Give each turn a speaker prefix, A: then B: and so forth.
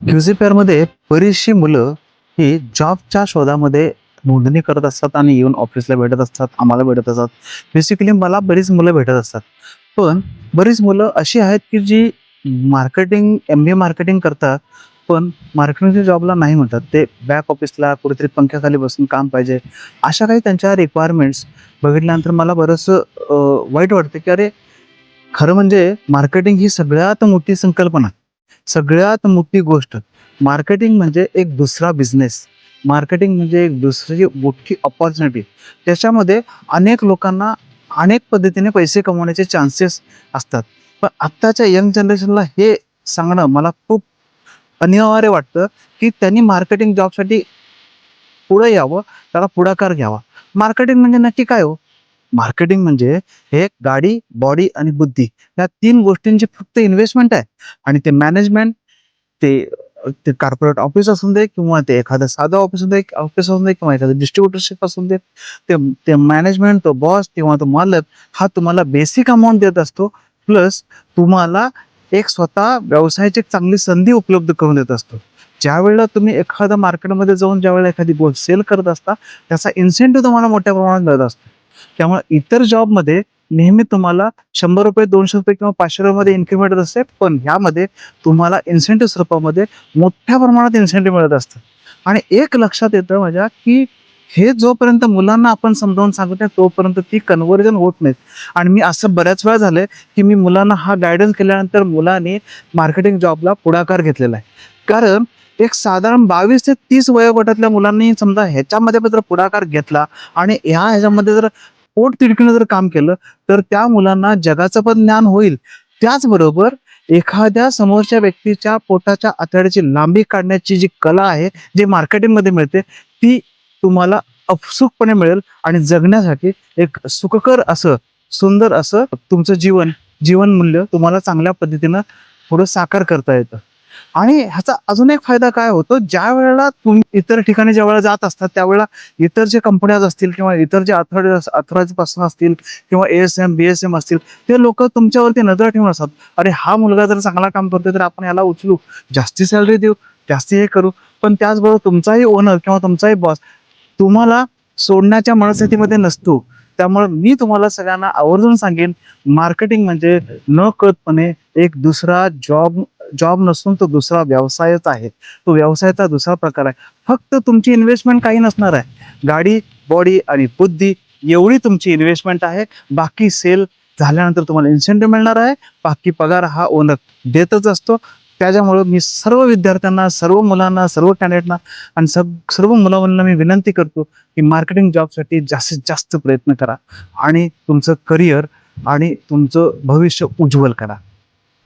A: क्यूझीपेअरमध्ये बरीचशी मुलं ही जॉबच्या शोधामध्ये नोंदणी करत असतात आणि येऊन ऑफिसला भेटत असतात, आम्हाला भेटत असतात. बेसिकली मला बरीच मुलं भेटत असतात. पण बरीच मुलं अशी आहेत, की जी मार्केटिंग एम-बी-ए मार्केटिंग करतात, पण मार्केटिंगच्या जॉबला नाही म्हणतात. ते बॅक ऑफिसला कुठेतरी पंख्याखाली बसून काम पाहिजे, अशा काही त्यांच्या रिक्वायरमेंट्स बघितल्यानंतर मला बरंचसं वाईट वाटतं, की अरे, खरं म्हणजे मार्केटिंग ही सगळ्यात मोठी संकल्पना, सगळ्यात मोठी गोष्ट. मार्केटिंग म्हणजे एक दुसरा बिझनेस. मार्केटिंग म्हणजे एक दुसरी मोठी अपॉर्च्युनिटी. त्याच्यामध्ये अनेक लोकांना अनेक पद्धतीने पैसे कमवण्याचे चान्सेस असतात. पण आत्ताच्या यंग जनरेशनला हे सांगणं मला खूप अनिवार्य वाटतं, की त्यांनी मार्केटिंग जॉबसाठी पुढे यावं, त्याला पुढाकार घ्यावा. मार्केटिंग म्हणजे नक्की काय हो? मार्केटिंग म्हणजे हे गाडी, बॉडी आणि बुद्धी या 3 गोष्टींची फक्त इन्व्हेस्टमेंट आहे. आणि ते मॅनेजमेंट, ते ते कॉर्पोरेट ऑफिस असून दे किंवा ते एखादं साधं ऑफिस असून दे किंवा एखादं डिस्ट्रिब्युटरशिप असून दे. ते ते मॅनेजमेंट, तो बॉस किंवा तो मालक हा तुम्हाला बेसिक अमाउंट देत असतो. प्लस तुम्हाला एक स्वतः व्यवसायाची एक चांगली संधी उपलब्ध करून देत असतो. ज्यावेळेला तुम्ही एखाद्या मार्केटमध्ये जाऊन ज्यावेळेला एखादी गोष्ट सेल करत असता, त्याचा इन्सेंटिव्ह तुम्हाला मोठ्या प्रमाणात मिळत असतो. त्यामुळे इतर जॉबमध्ये नेहमी तुम्हाला ₹100, ₹200 किंवा ₹500 मध्ये इन्क्रिमेंट असते. पण ह्यामध्ये तुम्हाला इन्सेंटिव्ह स्वरूपामध्ये मोठ्या प्रमाणात इन्सेंटिव्ह मिळत असतं. आणि एक लक्षात येतं माझ्या, की हे जोपर्यंत मुलांना आपण समजावून सांगत नाही, तोपर्यंत ती कन्व्हर्जन होत नाहीत. आणि मी असं बऱ्याच वेळा झालंय, की मी मुलांना हा गाईडन्स केल्यानंतर मुलांनी मार्केटिंग जॉबला पुढाकार घेतलेला आहे. कारण एक साधारण 22 ते 30 वयोगटातल्या मुलांनी समजा ह्याच्यामध्ये पण जर पुढाकार घेतला आणि ह्याच्यामध्ये जर पोटतिडकीनं जर काम केलं, तर त्या मुलांना जगाचं पण ज्ञान होईल. त्याचबरोबर एखाद्या समोरच्या व्यक्तीच्या पोटाच्या आतड्याची लांबी काढण्याची जी कला आहे, जी मार्केटिंगमध्ये मिळते, ती तुम्हाला अपसूकपणे मिळेल आणि जगण्यासाठी एक सुखकर असं, सुंदर असं तुमचं जीवनमूल्य तुम्हाला चांगल्या पद्धतीनं पुढं साकार करता येतं. आणि ह्याचा अजून एक फायदा काय होतो, ज्यावेळेला तुम्ही इतर ठिकाणी ज्यावेळेला जात असतात, त्यावेळेला इतर जे कंपन्याज असतील किंवा इतर जे अथॉरिटीज पासून असतील किंवा ए-एस-एम, बी-एस-एम असतील, ते लोकं तुमच्यावरती नजर ठेवून असतात. अरे, हा मुलगा जर चांगला काम करतोय, तर आपण याला उचलू, जास्ती सॅलरी देऊ, जास्ती हे करू. पण त्याचबरोबर तुमचाही ओनर किंवा तुमचाही बॉस तुम्हाला सोडण्याच्या मनस्थितीमध्ये नसतो. त्यामुळे मी तुम्हाला सगळ्यांना आवर्जून सांगेन, मार्केटिंग म्हणजे नकळतपणे एक दुसरा जॉब जॉब नसून तो दुसरा व्यवसायच आहे. तो व्यवसायाचा दुसरा प्रकार आहे. फक्त तुमची इन्व्हेस्टमेंट काही नसणार आहे. गाडी, बॉडी आणि बुद्धी एवढी तुमची इन्व्हेस्टमेंट आहे. बाकी सेल झाल्यानंतर तुम्हाला इन्सेंटिव्ह मिळणार आहे. बाकी पगार हा ओनर देतच असतो. त्याच्यामुळं मी सर्व विद्यार्थ्यांना, सर्व मुलांना, सर्व कॅन्डिडेटना आणि सर्व मुला-मुलींना मी विनंती करतो, की मार्केटिंग जॉबसाठी जास्तीत जास्त प्रयत्न करा आणि तुमचं करिअर आणि तुमचं भविष्य उज्ज्वल करा.